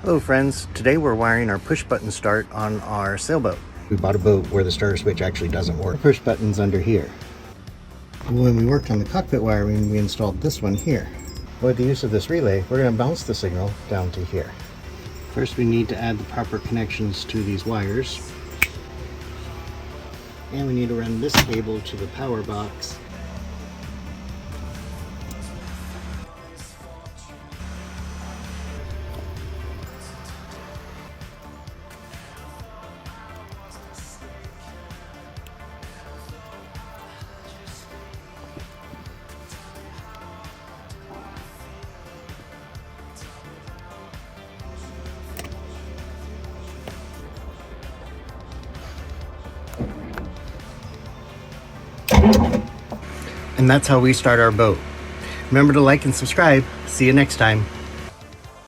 Hello friends, today we're wiring our push button start on our sailboat. We bought a boat where the starter switch actually doesn't work. The push button's under here. When we worked on the cockpit wiring, we installed this one here. With the use of this relay, we're going to bounce the signal down to here. First we need to add the proper connections to these wires. And we need to run this cable to the power box. And that's how we start our boat. Remember to like and subscribe. See you next time.